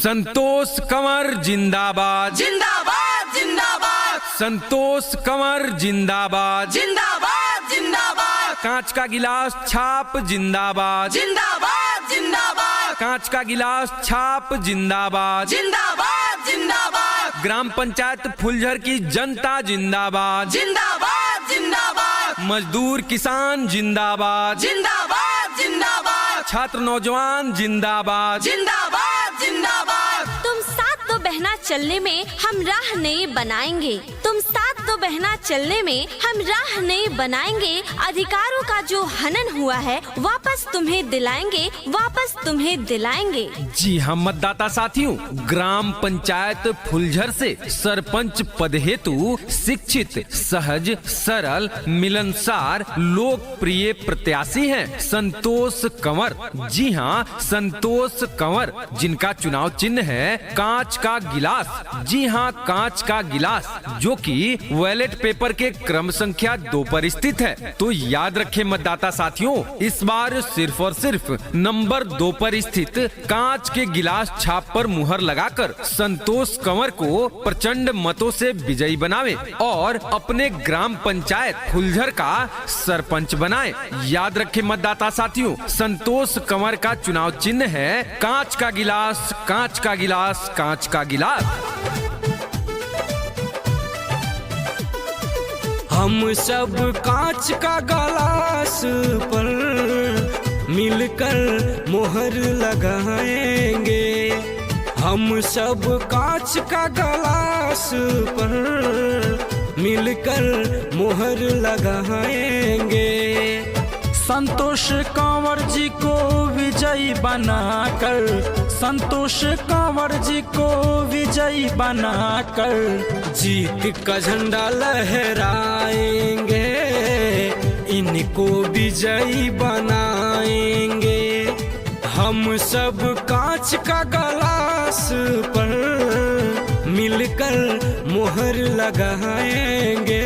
संतोष कंवर जिंदाबाद जिंदाबाद जिंदाबाद संतोष कंवर जिंदाबाद जिंदाबाद जिंदाबाद कांच का गिलास छाप जिंदाबाद जिंदाबाद जिंदाबाद कांच का गिलास छाप जिंदाबाद जिंदाबाद जिंदाबाद ग्राम पंचायत फुलझर की जनता जिंदाबाद जिंदाबाद जिंदाबाद मजदूर किसान जिंदाबाद जिंदाबाद जिंदाबाद छात्र नौजवान जिंदाबाद जिंदाबाद जिंदाबाद तुम साथ दो बहना चलने में हम राह नहीं बनाएंगे। तुम साथ दो बहना चलने में हम राह नहीं बनाएंगे। अधिकारों का जो हनन हुआ है वापस तुम्हें दिलाएंगे, वापस तुम्हें दिलाएंगे। जी हाँ मतदाता साथियों, ग्राम पंचायत फुलझर से सरपंच पद हेतु शिक्षित, सहज, सरल, मिलनसार, लोकप्रिय प्रत्याशी हैं संतोष कंवर। जी हाँ, संतोष कंवर, जिनका चुनाव चिन्ह है कांच का गिलास। जी हाँ, कांच का गिलास, जो कि बैलेट पेपर के क्रम संख्या 2 पर स्थित है। तो याद रखें मतदाता साथियों, इस बार सिर्फ और सिर्फ नंबर 2 पर स्थित कांच के गिलास छाप पर मुहर लगाकर संतोष कंवर को प्रचंड मतों से विजयी बनावे और अपने ग्राम पंचायत फुलझर का सरपंच बनाए। याद रखें मतदाता साथियों, संतोष कंवर का चुनाव चिन्ह है कांच का गिलास, कांच का गिलास, कांच का गिलास। हम सब कांच का गिलास पर मिलकर मोहर लगाएंगे। हम सब कांच का गिलास पर मिलकर मोहर लगाएंगे। संतोष कंवर जी को विजयी बनाकर, संतोष कंवर जी को विजयी बनाकर जीत का झंडा लहराएंगे। इनको विजयी बनाएंगे। हम सब कांच का गिलास पर मिलकर मोहर लगाएंगे।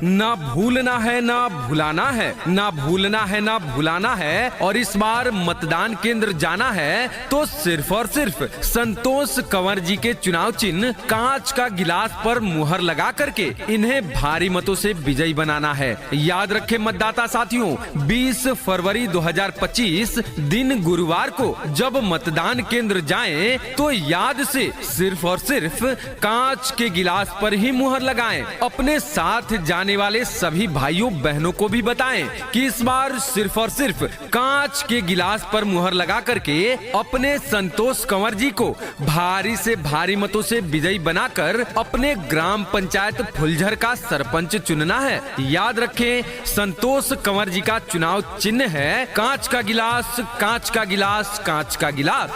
ना भूलना है ना भुलाना है, ना भूलना है ना भुलाना है। और इस बार मतदान केंद्र जाना है तो सिर्फ और सिर्फ संतोष कंवर जी के चुनाव चिन्ह कांच का गिलास पर मुहर लगा करके इन्हें भारी मतों से विजयी बनाना है। याद रखें मतदाता साथियों, 20 फरवरी 2025 दिन गुरुवार को जब मतदान केंद्र जाएं तो याद से सिर्फ और सिर्फ कांच के गिलास पर ही मुहर लगाएं। अपने साथ जाने वाले सभी भाइयों बहनों को भी बताएं कि इस बार सिर्फ और सिर्फ कांच के गिलास पर मुहर लगा करके अपने संतोष कंवर जी को भारी से भारी मतों से विजयी बनाकर अपने ग्राम पंचायत फुलझर का सरपंच चुनना है। याद रखें, संतोष कंवर जी का चुनाव चिन्ह है कांच का गिलास, कांच का गिलास, कांच का गिलास।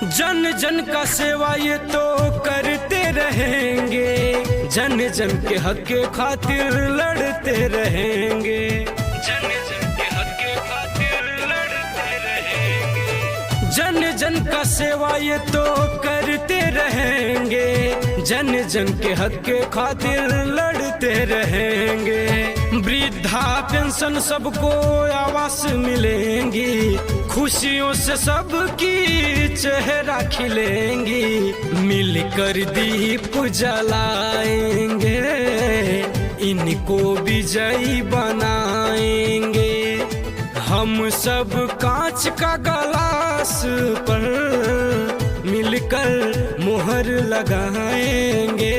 जन जन का सेवा ये तो करते रहेंगे। जन जन के हक के खातिर लड़ते रहेंगे। जन जन के हक के खातिर लड़ते रहेंगे। जन जन का सेवा ये तो करते रहेंगे। जन जन के हक के खातिर लड़ते रहेंगे। वृद्धा पेंशन सबको आवास मिलेंगी। खुशियों से सबकी चेहरा खिलेंगी। मिलकर दीप जलाएंगे। इनको विजयी बनाएंगे। हम सब कांच का गिलास पर मिलकर मोहर लगाएंगे।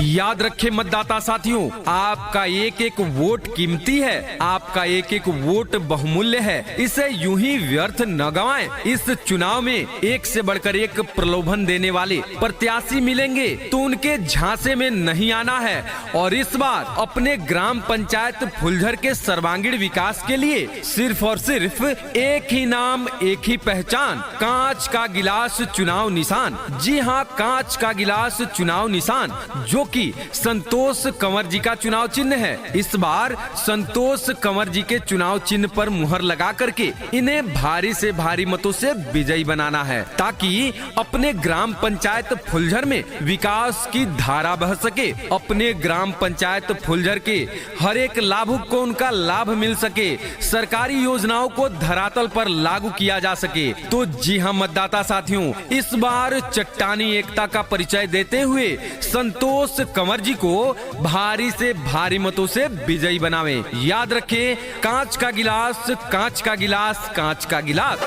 याद रखें मतदाता साथियों, आपका एक एक वोट कीमती है, आपका एक एक वोट बहुमूल्य है। इसे यूं ही व्यर्थ न गंवाएं। इस चुनाव में एक से बढ़कर एक प्रलोभन देने वाले प्रत्याशी मिलेंगे तो उनके झांसे में नहीं आना है। और इस बार अपने ग्राम पंचायत फुलझर के सर्वांगीण विकास के लिए सिर्फ और सिर्फ एक ही नाम, एक ही पहचान, कांच का गिलास चुनाव निशान। जी हाँ, कांच का गिलास चुनाव निशान, जो कि क्योंकि संतोष कंवर जी का चुनाव चिन्ह है। इस बार संतोष कंवर जी के चुनाव चिन्ह पर मुहर लगा करके इन्हें भारी से भारी मतों से विजयी बनाना है, ताकि अपने ग्राम पंचायत फुलझर में विकास की धारा बह सके, अपने ग्राम पंचायत फुलझर के हर एक लाभुक को उनका लाभ मिल सके, सरकारी योजनाओं को धरातल पर लागू किया जा सके। तो जी हाँ मतदाता साथियों, इस बार चट्टानी एकता का परिचय देते हुए संतोष कंवर जी को भारी से भारी मतों से विजयी बनावे। याद रखें, कांच का गिलास, कांच का गिलास, कांच का गिलास।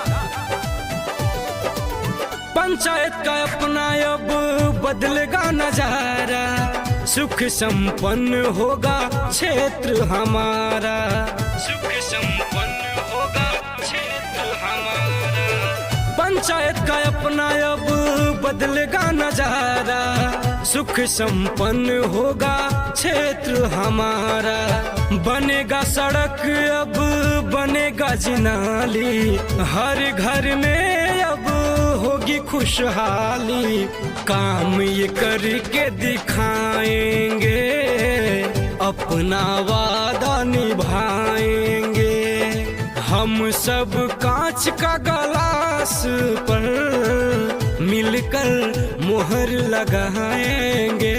पंचायत का अपना अब बदलेगा नजारा, सुख संपन्न होगा क्षेत्र हमारा, सुख संपन्न होगा क्षेत्र हमारा। पंचायत का अपना अब बदलेगा नजारा, सुख संपन्न होगा क्षेत्र हमारा। बनेगा सड़क अब बनेगा जिनाली, हर घर में अब होगी खुशहाली। काम ये करके दिखाएंगे, अपना वादा निभाएंगे। हम सब कांच का गिलास पर मिलकर मोहर लगाएंगे।